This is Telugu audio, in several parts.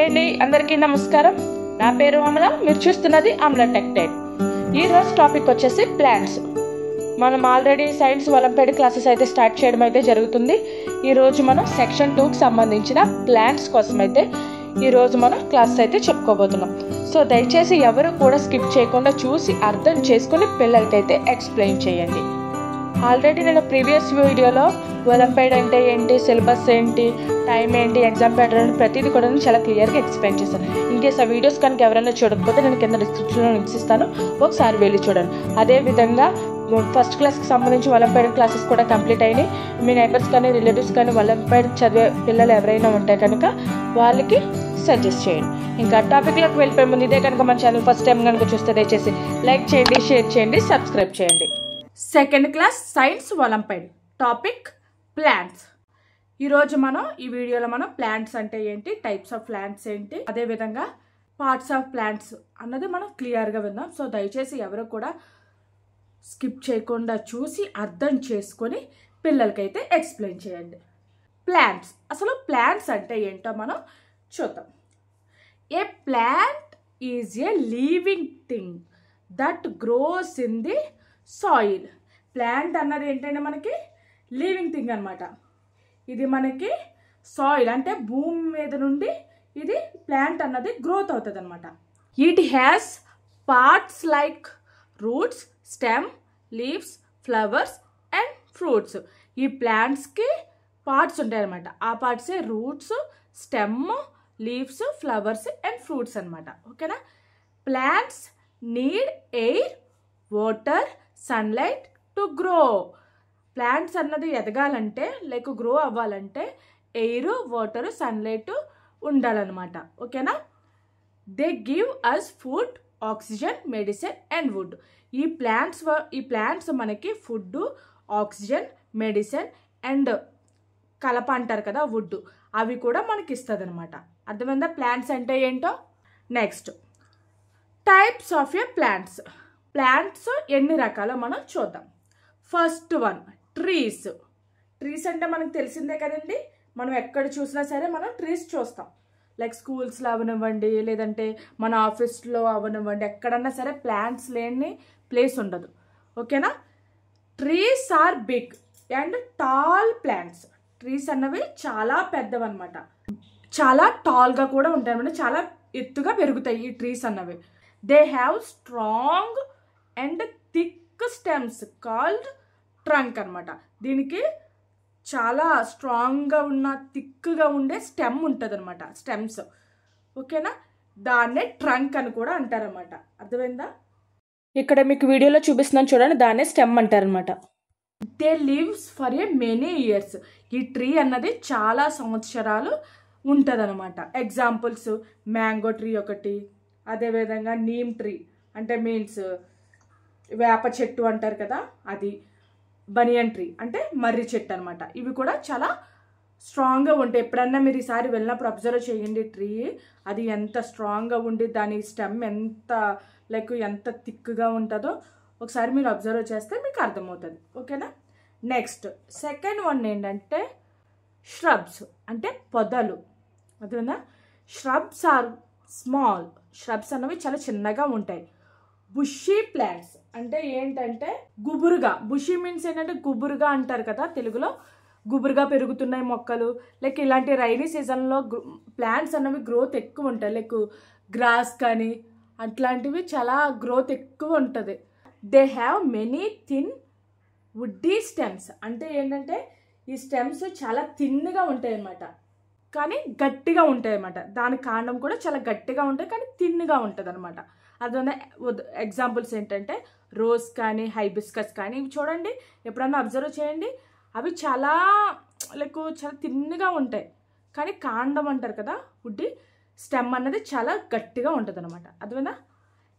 హాయ్ అండి, అందరికీ నమస్కారం. నా పేరు అమల. మీరు చూస్తున్నది అమల టెక్ టైప్. ఈరోజు టాపిక్ వచ్చేసి ప్లాంట్స్. మనం ఆల్రెడీ సైన్స్ ఒలింపియాడ్ క్లాసెస్ అయితే స్టార్ట్ చేయడం అయితే జరుగుతుంది. ఈరోజు మనం సెక్షన్ 2కి సంబంధించిన ప్లాంట్స్ కోసం అయితే ఈరోజు మనం క్లాసెస్ అయితే చెప్పుకోబోతున్నాం. సో దయచేసి ఎవరు కూడా స్కిప్ చేయకుండా చూసి అర్థం చేసుకుని పిల్లలకైతే ఎక్స్ప్లెయిన్ చేయండి. ఆల్రెడీ నేను ప్రీవియస్ వీడియోలో ఒలింపియాడ్ అంటే ఏంటి, సిలబస్ ఏంటి, టైం ఏంటి, ఎగ్జామ్ ప్యాటర్న్ ప్రతిదీ కూడా నేను చాలా క్లియర్గా ఎక్స్ప్లెయిన్ చేశాను. ఇన్కేస్ ఆ వీడియోస్ కనుక ఎవరైనా చూడకపోతే నేను కింద డిస్క్రిప్షన్లో లింక్స్ ఇస్తాను, ఒకసారి వెళ్ళి చూడండి. అదేవిధంగా ఫస్ట్ క్లాస్కి సంబంధించి ఒలింపియాడ్ క్లాసెస్ కూడా కంప్లీట్ అయినాయి. మీ నైబర్స్ కానీ రిలేటివ్స్ కానీ ఒలింపియాడ్ చదివే పిల్లలు ఎవరైనా ఉంటే కనుక వాళ్ళకి సజెస్ట్ చేయండి. ఇంకా టాపిక్లోకి వెళ్ళిపోయే ముందు ఇదే కనుక మన ఛానల్ ఫస్ట్ టైం కనుక చూస్తే దయచేసి లైక్ చేయండి, షేర్ చేయండి, సబ్స్క్రైబ్ చేయండి. Second class science olympiad topic plants. ఈరోజు మనం ఈ వీడియోలో మనం ప్లాంట్స్ అంటే ఏంటి, టైప్స్ ఆఫ్ ప్లాంట్స్ ఏంటి, అదేవిధంగా పార్ట్స్ ఆఫ్ ప్లాంట్స్ అన్నది మనం క్లియర్గా విందాం. సో దయచేసి ఎవరు కూడా స్కిప్ చేయకుండా చూసి అర్థం చేసుకొని పిల్లలకైతే ఎక్స్ప్లెయిన్ చేయండి. ప్లాంట్స్, అసలు ప్లాంట్స్ అంటే ఏంటో మనం చూద్దాం. A plant is a living thing that grows in the soil. Plant అన్నది ఏంటంటే మనకి లివింగ్ థింగ్ అనమాట. ఇది మనకి సాయిల్ అంటే భూమి మీద నుండి ఇది ప్లాంట్ అన్నది గ్రోత్ అవుతుంది అనమాట. It has parts like roots, stem, leaves, flowers and fruits. ఈ ప్లాంట్స్కి పార్ట్స్ ఉంటాయి అనమాట. ఆ పార్ట్సే roots, stem, leaves, flowers and fruits అనమాట. ఓకేనా. Plants need air, water, sunlight to grow. Plants అన్నది ఎదగాలంటే లైక్ గ్రో అవ్వాలంటే ఎయిర్, వాటర్, సన్లైట్ ఉండాలన్నమాట. ఓకేనా. They give us food, oxygen, medicine and wood. ఈ ప్లాంట్స్ మనకి ఫుడ్, ఆక్సిజన్, మెడిసిన్ అండ్ కలప అంటారు కదా, వుడ్, అవి కూడా మనకి ఇస్తుంది అనమాట. అర్థమైందా ప్లాంట్స్ అంటే ఏంటో. Next types of a plants. Plants ఎన్ని రకాలో మనం చూద్దాం. First one trees. ట్రీస్ అంటే మనకు తెలిసిందే కదండి. మనం ఎక్కడ చూసినా సరే మనం ట్రీస్ చూస్తాం. లైక్ స్కూల్స్లో అవనివ్వండి, లేదంటే మన ఆఫీస్లో అవనివ్వండి, ఎక్కడన్నా సరే ప్లాంట్స్ లేని ప్లేస్ ఉండదు. ఓకేనా. Trees are big and tall plants. Trees అన్నవి చాలా పెద్దవన్నమాట. చాలా టాల్గా కూడా ఉంటాయి అన్నమాట. చాలా ఎత్తుగా పెరుగుతాయి ఈ ట్రీస్ అన్నవి. They have strong and thick stems called trunk అనమాట. దీనికి చాలా స్ట్రాంగ్గా ఉన్న థిక్గా ఉండే స్టెమ్ ఉంటుంది అనమాట, స్టెమ్స్. ఓకేనా. దాన్నే ట్రంక్ అని కూడా అంటారనమాట. అర్థమైందా. ఇక్కడ మీకు వీడియోలో చూపిస్తున్నాను చూడండి, దాన్నే స్టెమ్ అంటారనమాట. They lives for a many years. ఈ ట్రీ అన్నది చాలా సంవత్సరాలు ఉంటుంది అనమాట. ఎగ్జాంపుల్స్ మ్యాంగో ట్రీ ఒకటి, అదేవిధంగా నీమ్ ట్రీ అంటే మీన్స్ వేప చెట్టు అంటారు కదా అది, బనియన్ ట్రీ అంటే మర్రి చెట్టు అనమాట. ఇవి కూడా చాలా స్ట్రాంగ్గా ఉంటాయి. ఎప్పుడన్నా మీరు ఈసారి వెళ్ళినప్పుడు అబ్జర్వ్ చేయండి ట్రీ, అది ఎంత స్ట్రాంగ్గా ఉండి దాని స్టెమ్ ఎంత లైక్ ఎంత థిక్గా ఉంటుందో ఒకసారి మీరు అబ్జర్వ్ చేస్తే మీకు అర్థమవుతుంది. ఓకేనా. నెక్స్ట్ సెకండ్ వన్ ఏంటంటే shrubs అంటే పొదలు. అదేనా. shrubs are small. shrubs అన్నవి చాలా చిన్నగా ఉంటాయి. బుషీ ప్లాంట్స్ అంటే ఏంటంటే గుబురుగా, బుషీ మీన్స్ ఏంటంటే గుబురుగా అంటారు కదా తెలుగులో, గుబురుగా పెరుగుతున్నాయి మొక్కలు. లైక్ ఇలాంటి రైనీ సీజన్లో ప్లాంట్స్ అన్నవి గ్రోత్ ఎక్కువ ఉంటాయి. లైక్ గ్రాస్ కానీ అట్లాంటివి చాలా గ్రోత్ ఎక్కువ ఉంటుంది. They have many thin వుడ్డీ stems అంటే ఏంటంటే ఈ స్టెమ్స్ చాలా థిన్గా ఉంటాయి అన్నమాట, కానీ గట్టిగా ఉంటాయి అన్నమాట. దాని కాండం కూడా చాలా గట్టిగా ఉంటాయి కానీ థిన్గా ఉంటుంది అనమాట. అదే ఎగ్జాంపుల్స్ ఏంటంటే రోజ్ కానీ హైబిస్కస్ కానీ ఇవి చూడండి, ఎప్పుడన్నా అబ్జర్వ్ చేయండి. అవి చాలా లైక్ చాలా థిన్గా ఉంటాయి కానీ కాండం అంటారు కదా వుడ్డీ స్టెమ్ అన్నది చాలా గట్టిగా ఉంటుంది అనమాట. అదేనా.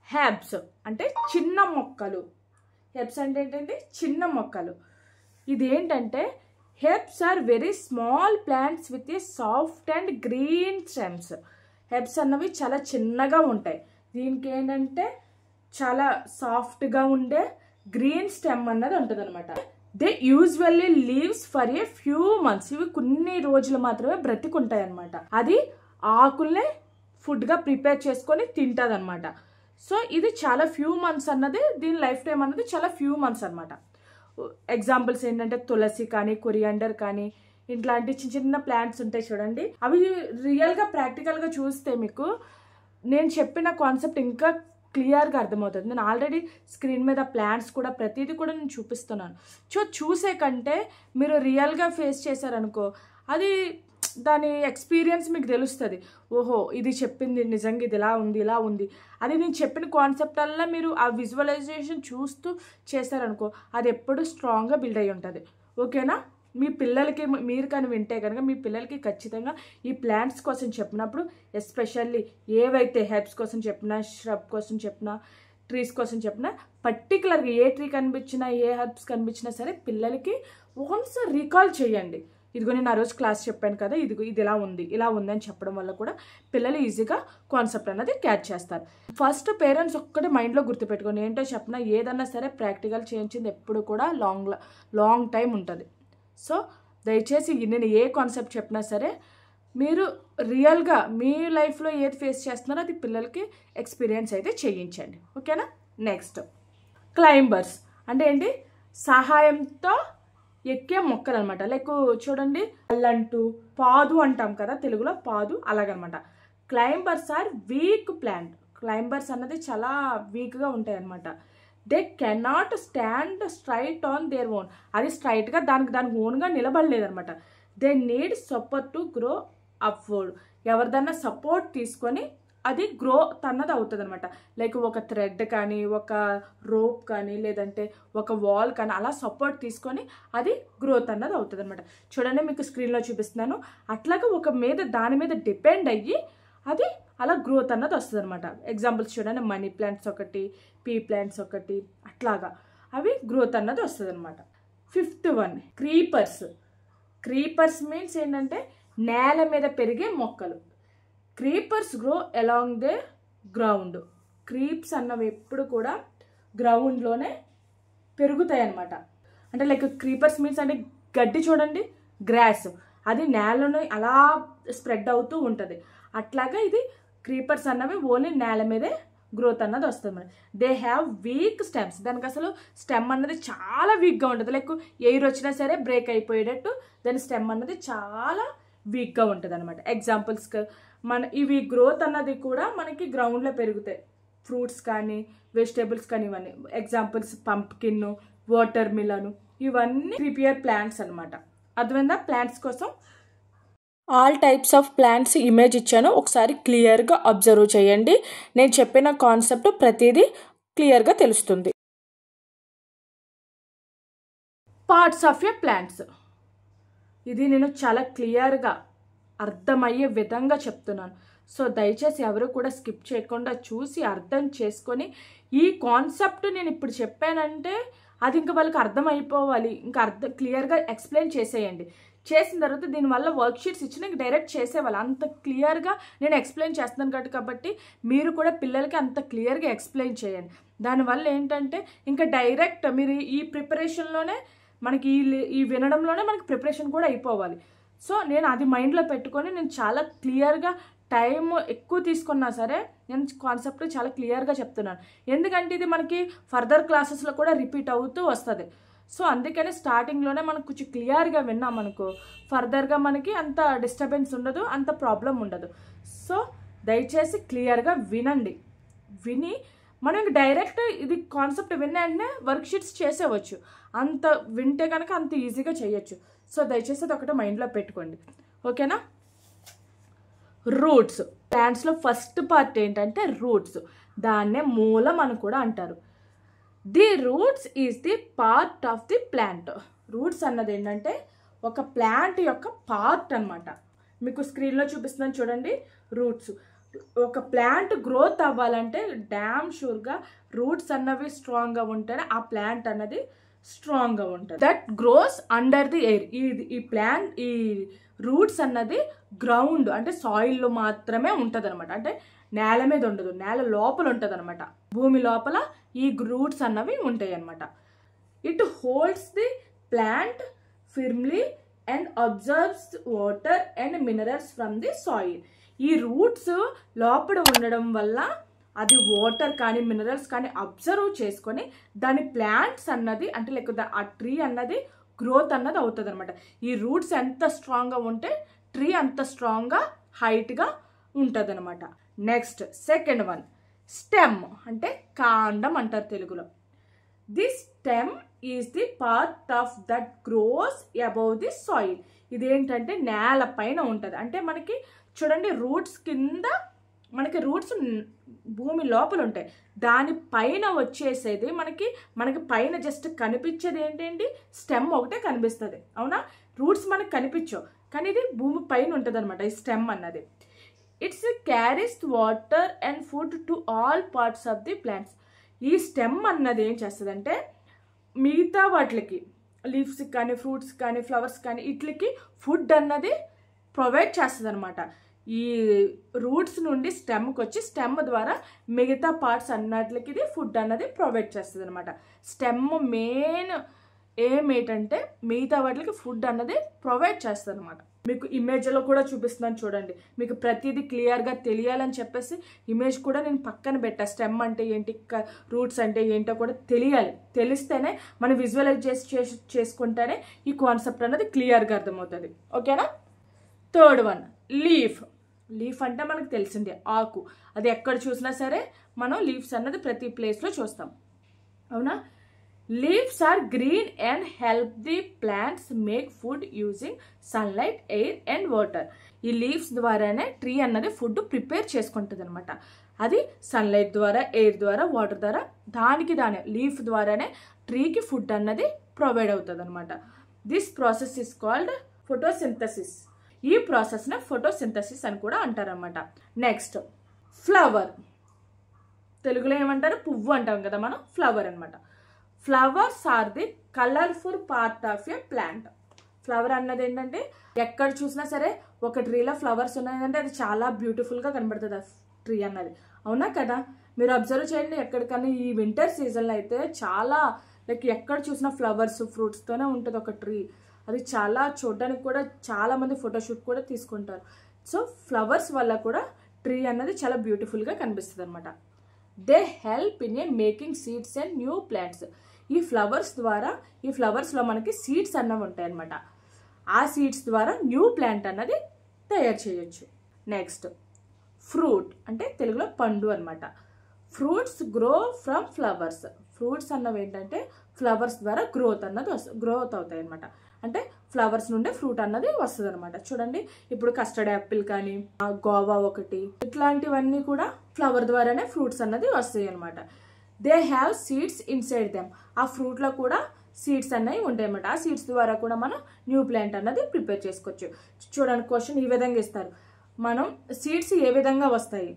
హెర్బ్స్ అంటే చిన్న మొక్కలు. హెర్బ్స్ అంటే ఏంటంటే చిన్న మొక్కలు. ఇదేంటంటే herbs are very small plants with a soft and green stems. Herbs అన్నవి చాలా చిన్నగా ఉంటాయి. దీనికి ఏంటంటే చాలా సాఫ్ట్గా ఉండే గ్రీన్ స్టెమ్ అన్నది ఉంటుంది అనమాట. They usually leaves for a few months. ఇవి కొన్ని రోజులు మాత్రమే బ్రతికుంటాయి అనమాట. అది ఆకుల్ని ఫుడ్గా ప్రిపేర్ చేసుకొని తింటుంది అనమాట. సో ఇది చాలా ఫ్యూ మంత్స్ అన్నది, దీని లైఫ్ టైం అన్నది చాలా ఫ్యూ మంత్స్ అనమాట. ఎగ్జాంపుల్స్ ఏంటంటే తులసి కానీ, కొరియాండర్ కానీ, ఇట్లాంటి చిన్న చిన్న ప్లాంట్స్ ఉంటాయి చూడండి. అవి రియల్గా ప్రాక్టికల్గా చూస్తే మీకు నేను చెప్పిన కాన్సెప్ట్ ఇంకా క్లియర్గా అర్థమవుతుంది. నేను ఆల్రెడీ స్క్రీన్ మీద ప్లాంట్స్ కూడా ప్రతిదీ కూడా నేను చూపిస్తున్నాను. చూసే కంటే మీరు రియల్గా ఫేస్ చేశారనుకో, అది దాని ఎక్స్పీరియన్స్ మీకు తెలుస్తుంది. ఓహో ఇది చెప్పింది నిజంగా ఇది ఇలా ఉంది. అది నేను చెప్పిన కాన్సెప్ట్ వల్ల మీరు ఆ విజువలైజేషన్ చూస్తూ చేశారనుకో, అది ఎప్పుడు స్ట్రాంగ్గా బిల్డ్ అయ్యి ఉంటుంది. ఓకేనా? మీ పిల్లలకి మీరు కానీ వింటే కనుక మీ పిల్లలకి ఖచ్చితంగా ఈ ప్లాంట్స్ కోసం చెప్పినప్పుడు, ఎస్పెషల్లీ ఏవైతే హెర్బ్స్ కోసం చెప్పినా, ష్రబ్ కోసం చెప్పినా, ట్రీస్ కోసం చెప్పినా, పర్టికులర్గా ఏ ట్రీ కనిపించినా, ఏ హెర్బ్స్ కనిపించినా సరే పిల్లలకి వన్స్ రీకాల్ చేయండి. ఇదిగో నేను ఆ రోజు క్లాస్ చెప్పాను కదా, ఇది ఇలా ఉంది అని చెప్పడం వల్ల కూడా పిల్లలు ఈజీగా కాన్సెప్ట్ అన్నది క్యాచ్ చేస్తారు. ఫస్ట్ పేరెంట్స్ ఒక్కటే మైండ్లో గుర్తుపెట్టుకోండి, ఏంటో చెప్పినా ఏదన్నా సరే ప్రాక్టికల్ చేయించింది ఎప్పుడు కూడా లాంగ్ టైం ఉంటుంది. సో దయచేసి నేను ఏ కాన్సెప్ట్ చెప్పినా సరే మీరు రియల్గా మీ లైఫ్లో ఏది ఫేస్ చేస్తున్నారో అది పిల్లలకి ఎక్స్పీరియన్స్ అయితే చేయించండి. ఓకేనా? నెక్స్ట్ క్లైంబర్స్ అంటే ఏంటి? సహాయంతో ఎక్కే మొక్కలు అనమాట. లైక్ చూడండి, అల్లంటూ పాదు అంటాం కదా తెలుగులో, పాదు అలాగనమాట. Climbers are weak plant. Climbers అన్నది చాలా వీక్గా ఉంటాయి అనమాట. They cannot stand straight on their own. అది స్ట్రైట్గా దానికి ఓన్గా నిలబడలేదనమాట. They need support to grow upward. ఎవరిదన్నా సపోర్ట్ తీసుకొని అది గ్రోత్ అన్నది అవుతుంది అనమాట. లైక్ ఒక థ్రెడ్ కానీ, ఒక రోప్ కానీ, లేదంటే ఒక వాల్ కానీ అలా సపోర్ట్ తీసుకొని అది గ్రోత్ అన్నది అవుతుంది అనమాట. చూడండి మీకు స్క్రీన్లో చూపిస్తున్నాను. అట్లాగా దాని మీద డిపెండ్ అయ్యి అది అలా గ్రోత్ అన్నది వస్తుంది అనమాట. ఎగ్జాంపుల్స్ చూడండి, మనీ ప్లాంట్స్ ఒకటి, పీ ప్లాంట్స్ ఒకటి, అట్లాగా అవి గ్రోత్ అన్నది వస్తుంది అనమాట. 5th one creepers. Creepers means ఏంటంటే నేల మీద పెరిగే మొక్కలు. Creepers grow along the ground. Creeps అన్నవి ఎప్పుడు కూడా గ్రౌండ్లోనే పెరుగుతాయి అన్నమాట. అంటే లైక్ క్రీపర్స్ మీన్స్ అంటే గడ్డి చూడండి, గ్రాస్, అది నేలను అలా స్ప్రెడ్ అవుతూ ఉంటుంది. అట్లాగా ఇది క్రీపర్స్ అన్నవి ఓన్లీ నేల మీదే గ్రోత్ అన్నది వస్తుంది మరి. They have week stems. దానికి అసలు స్టెమ్ అన్నది చాలా వీక్గా ఉంటుంది. లైక్ ఎయిర్ వచ్చినా సరే బ్రేక్ అయిపోయేటట్టు దాని స్టెమ్ అన్నది చాలా వీక్గా ఉంటుంది అనమాట. ఎగ్జాంపుల్స్ ఇవి గ్రోత్ అన్నది కూడా మనకి గ్రౌండ్లో పెరుగుతాయి. ఫ్రూట్స్ కానీ, వెజిటేబుల్స్ కానీ, ఇవన్నీ ఎగ్జాంపుల్స్ పంప్కిన్, వాటర్ మిలన్, ఇవన్నీ క్రీపియర్ ప్లాంట్స్ అనమాట. అర్థమైందా? ప్లాంట్స్ కోసం all types of plants image ఇచ్చాను, ఒకసారి క్లియర్గా అబ్జర్వ్ చేయండి. నేను చెప్పిన కాన్సెప్ట్ ప్రతిదీ క్లియర్గా తెలుస్తుంది. Parts of a plants. ఇది నేను చాలా క్లియర్గా అర్థమయ్యే విధంగా చెప్తున్నాను. సో దయచేసి ఎవరు కూడా స్కిప్ చేయకుండా చూసి అర్థం చేసుకొని, ఈ కాన్సెప్ట్ నేను ఇప్పుడు చెప్పానంటే అది ఇంకా వాళ్ళకి అర్థం అయిపోవాలి. ఇంకా క్లియర్గా ఎక్స్ప్లెయిన్ చేసేయండి. చేసిన తర్వాత దీనివల్ల వర్క్ షీట్స్ ఇచ్చి నాకు డైరెక్ట్ చేసేవాళ్ళు. అంత క్లియర్గా నేను ఎక్స్ప్లెయిన్ చేస్తున్నాను కాబట్టి మీరు కూడా పిల్లలకి అంత క్లియర్గా ఎక్స్ప్లెయిన్ చేయండి. దానివల్ల ఏంటంటే ఇంకా డైరెక్ట్ మీరు ఈ ప్రిపరేషన్లోనే మనకి ఈ వినడంలోనే మనకి ప్రిపరేషన్ కూడా అయిపోవాలి. సో నేను అది మైండ్లో పెట్టుకొని నేను చాలా క్లియర్గా టైం ఎక్కువ తీసుకున్నా సరే నేను కాన్సెప్ట్ చాలా క్లియర్గా చెప్తున్నాను. ఎందుకంటే ఇది మనకి ఫర్దర్ క్లాసెస్లో కూడా రిపీట్ అవుతూ వస్తుంది. సో అందుకని స్టార్టింగ్లోనే మనం కొంచెం క్లియర్గా విన్నామనుకో ఫర్దర్గా మనకి అంత డిస్టర్బెన్స్ ఉండదు, అంత ప్రాబ్లం ఉండదు. సో దయచేసి క్లియర్గా వినండి. విని మనం డైరెక్ట్ ఇది కాన్సెప్ట్ విన్న వెంటనే వర్క్ షీట్స్ చేసేవచ్చు. అంత వింటే కనుక అంత ఈజీగా చేయొచ్చు. సో దయచేసి అది ఒకటి మైండ్లో పెట్టుకోండి. ఓకేనా? రూట్స్. ప్లాంట్స్లో ఫస్ట్ పార్ట్ ఏంటంటే రూట్స్. దాన్నే మూలం అని కూడా అంటారు. The roots is the part of the plant. Roots అన్నది ఏంటంటే ఒక ప్లాంట్ యొక్క పార్ట్ అనమాట. మీకు స్క్రీన్లో చూపిస్తున్నాను చూడండి. రూట్స్ ఒక ప్లాంట్ గ్రోత్ అవ్వాలంటే డ్యామ్ షూర్గా రూట్స్ అన్నవి స్ట్రాంగ్గా ఉంటేనే ఆ ప్లాంట్ అన్నది స్ట్రాంగ్గా ఉంటుంది. That gross under the air. ఈ రూట్స్ అన్నది గ్రౌండ్ అంటే సాయిల్లో మాత్రమే ఉంటుంది అనమాట. అంటే నేల మీద ఉండదు, నేల లోపల ఉంటుంది అనమాట. భూమి లోపల ఈ రూట్స్ అన్నవి ఉంటాయి అనమాట. It holds the plant firmly and absorbs water and minerals from the soil. ఈ రూట్స్ లోపల ఉండడం వల్ల అది వాటర్ కానీ మినరల్స్ కానీ అబ్జర్వ్ చేసుకొని దాని ప్లాంట్స్ అన్నది అంటే లేకపోతే ఆ ట్రీ అన్నది గ్రోత్ అన్నది అవుతుంది అనమాట. ఈ రూట్స్ ఎంత స్ట్రాంగ్గా ఉంటే ట్రీ అంత స్ట్రాంగ్గా హైట్గా ఉంటుంది అనమాట. నెక్స్ట్ సెకండ్ వన్ స్టెమ్ అంటే కాండం అంటారు తెలుగులో. This stem is the part of that gross above the soil. ఇదేంటంటే నేల పైన ఉంటుంది. అంటే మనకి చూడండి రూట్స్ కింద మనకి రూట్స్ భూమి లోపల ఉంటాయి, దానిపైన వచ్చేసేది మనకి పైన జస్ట్ కనిపించేది ఏంటండి స్టెమ్ ఒకటే కనిపిస్తుంది. అవునా, రూట్స్ మనకు కనిపించవు కానీ ఇది భూమి పైన ఉంటుంది అనమాట ఈ స్టెమ్ అన్నది. It's carries water and food to all parts of the plants. ఈ స్టెమ్ అన్నది ఏం చేస్తుందంటే మిగతా వాటికి లీవ్స్ కానీ ఫ్రూట్స్ కానీ ఫ్లవర్స్ కానీ వీటికి ఫుడ్ అన్నది ప్రొవైడ్ చేస్తుంది అనమాట. ఈ రూట్స్ నుండి స్టెమ్కి వచ్చి స్టెమ్ ద్వారా మిగతా పార్ట్స్ అన్నట్లకి ఇది ఫుడ్ అన్నది ప్రొవైడ్ చేస్తుంది అనమాట. స్టెమ్ మెయిన్ ఏంటంటే మిగతా వాటికి ఫుడ్ అన్నది ప్రొవైడ్ చేస్తుంది అనమాట. మీకు ఇమేజ్లో కూడా చూపిస్తున్నాను చూడండి, మీకు ప్రతిదీ క్లియర్గా తెలియాలని చెప్పేసి ఇమేజ్ కూడా నేను పక్కన పెట్టా. స్టెమ్ అంటే ఏంటి, రూట్స్ అంటే ఏంటో కూడా తెలియాలి. తెలిస్తేనే మనం విజువలైజ్ చేసుకుంటేనే ఈ కాన్సెప్ట్ అన్నది క్లియర్గా అర్థమవుతుంది. ఓకేనా. Third one leaf. లీఫ్ అంటే మనకు తెలిసిందే ఆకు. అది ఎక్కడ చూసినా సరే మనం లీవ్స్ అన్నది ప్రతి ప్లేస్లో చూస్తాం. అవునా. Leaves are green and help the plants make food using sunlight, air and water. ఈ లీవ్స్ ద్వారానే ట్రీ అన్నది ఫుడ్ ప్రిపేర్ చేసుకుంటుంది అనమాట. అది సన్లైట్ ద్వారా, ఎయిర్ ద్వారా, వాటర్ ద్వారా దానే లీఫ్ ద్వారానే ట్రీకి ఫుడ్ అన్నది ప్రొవైడ్ అవుతుంది అనమాట. This process is called photosynthesis. ఈ ప్రాసెస్ని ఫోటోసింథసిస్ అని కూడా అంటారనమాట. Next flower. తెలుగులో ఏమంటారు, పువ్వు అంటాం కదా మనం, ఫ్లవర్ అనమాట. Flowers are the colourful part of a plant. Flower అన్నది ఏంటంటే ఎక్కడ చూసినా సరే ఒక ట్రీలో ఫ్లవర్స్ ఉన్నాయంటే అది చాలా బ్యూటిఫుల్గా కనబడుతుంది ఆ ట్రీ అన్నది. అవునా కదా. మీరు అబ్జర్వ్ చేయండి, ఎక్కడికన్నా ఈ వింటర్ సీజన్లో అయితే చాలా ఎక్కడ చూసినా ఫ్లవర్స్ ఫ్రూట్స్తోనే ఉంటుంది ఒక ట్రీ. అది చాలా చూడడానికి కూడా చాలామంది ఫోటోషూట్ కూడా తీసుకుంటారు. సో ఫ్లవర్స్ వల్ల కూడా ట్రీ అన్నది చాలా బ్యూటిఫుల్గా కనిపిస్తుంది అనమాట. They help in a making seeds and new plants. ఈ ఫ్లవర్స్ ద్వారా, ఈ ఫ్లవర్స్లో మనకి సీడ్స్ అన్నవి ఉంటాయి అనమాట. ఆ సీడ్స్ ద్వారా న్యూ ప్లాంట్ అన్నది తయారు చేయొచ్చు. నెక్స్ట్ ఫ్రూట్ అంటే తెలుగులో పండు అనమాట. Fruits grow from flowers. Fruits అన్నవి ఏంటంటే ఫ్లవర్స్ ద్వారా గ్రోత్ అవుతాయి అనమాట. అంటే ఫ్లవర్స్ నుండి ఫ్రూట్ అన్నది వస్తుంది అనమాట. చూడండి ఇప్పుడు కస్టర్డ్ యాపిల్ కానీ, గోవా ఒకటి, ఇట్లాంటివన్నీ కూడా ఫ్లవర్ ద్వారానే ఫ్రూట్స్ అన్నది వస్తాయి అనమాట. They have seeds inside them. ఆ ఫ్రూట్లో కూడా సీడ్స్ అన్నవి ఉంటాయి అన్నమాట. ఆ సీడ్స్ ద్వారా కూడా మనం న్యూ ప్లాంట్ అన్నది ప్రిపేర్ చేసుకోవచ్చు. చూడండి క్వశ్చన్ ఈ విధంగా ఇస్తారు, మనం సీడ్స్ ఏ విధంగా వస్తాయి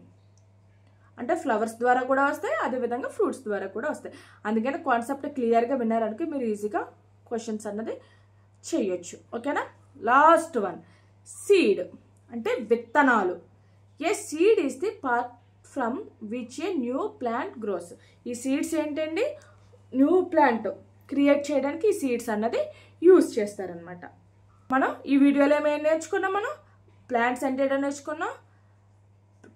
అంటే ఫ్లవర్స్ ద్వారా కూడా వస్తాయి, అదేవిధంగా ఫ్రూట్స్ ద్వారా కూడా వస్తాయి. అందుకని కాన్సెప్ట్ క్లియర్గా విన్నారనుకో మీరు ఈజీగా క్వశ్చన్స్ అన్నది చేయొచ్చు. ఓకేనా. లాస్ట్ వన్ సీడ్ అంటే విత్తనాలు. A seed is the part from which a new plant grows. ఈ సీడ్స్ ఏంటండి న్యూ ప్లాంట్ క్రియేట్ చేయడానికి ఈ సీడ్స్ అన్నది యూజ్ చేస్తారనమాట. మనం ఈ వీడియోలో ఏమైనా నేర్చుకున్నాం, మనం ప్లాంట్స్ అంటే ఏంటో నేర్చుకున్నాం,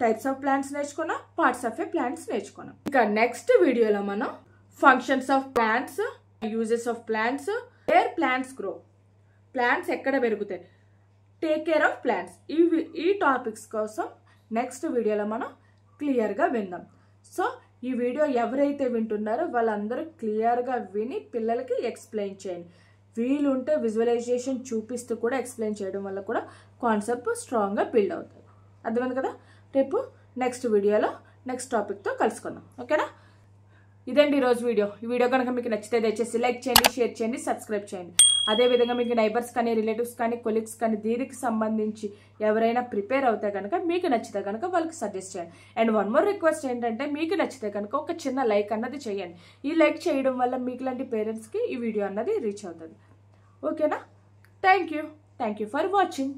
టైప్స్ ఆఫ్ ప్లాంట్స్ నేర్చుకున్నాం, పార్ట్స్ ఆఫ్ ఏ ప్లాంట్స్ నేర్చుకున్నాం. ఇంకా నెక్స్ట్ వీడియోలో మనం functions of plants, uses of plants, where plants grow, plants ఎక్కడ పెరుగుతాయి, టేక్ కేర్ ఆఫ్ ప్లాంట్స్, ఈ టాపిక్స్ కోసం నెక్స్ట్ వీడియోలో మనం క్లియర్గా విందాం. సో ఈ వీడియో ఎవరైతే వింటున్నారో వాళ్ళందరూ క్లియర్గా విని పిల్లలకి ఎక్స్ప్లెయిన్ చేయండి. వీలుంటే విజువలైజేషన్ చూపిస్తూ కూడా ఎక్స్ప్లెయిన్ చేయడం వల్ల కూడా కాన్సెప్ట్ స్ట్రాంగ్గా బిల్డ్ అవుతుంది. అర్థమైంది కదా. రేపు నెక్స్ట్ వీడియోలో నెక్స్ట్ టాపిక్తో కలుసుకుందాం. ఓకేనా. ఇదండి ఈరోజు వీడియో. ఈ వీడియో కనుక మీకు నచ్చితే దయచేసి లైక్ చేయండి, షేర్ చేయండి, సబ్స్క్రైబ్ చేయండి. అదేవిధంగా మీకు నైబర్స్ కానీ, రిలేటివ్స్ కానీ, కొలీగ్స్ కానీ దీనికి సంబంధించి ఎవరైనా ప్రిపేర్ అవుతే కనుక మీకు నచ్చితే కనుక వాళ్ళకి సజెస్ట్ చేయండి. అండ్ వన్ మోర్ రిక్వెస్ట్ ఏంటంటే మీకు నచ్చితే కనుక ఒక చిన్న లైక్ అన్నది చేయండి. ఈ లైక్ చేయడం వల్ల మీకు లాంటి పేరెంట్స్కి ఈ వీడియో అన్నది రీచ్ అవుతుంది. ఓకేనా. Thank you for watching.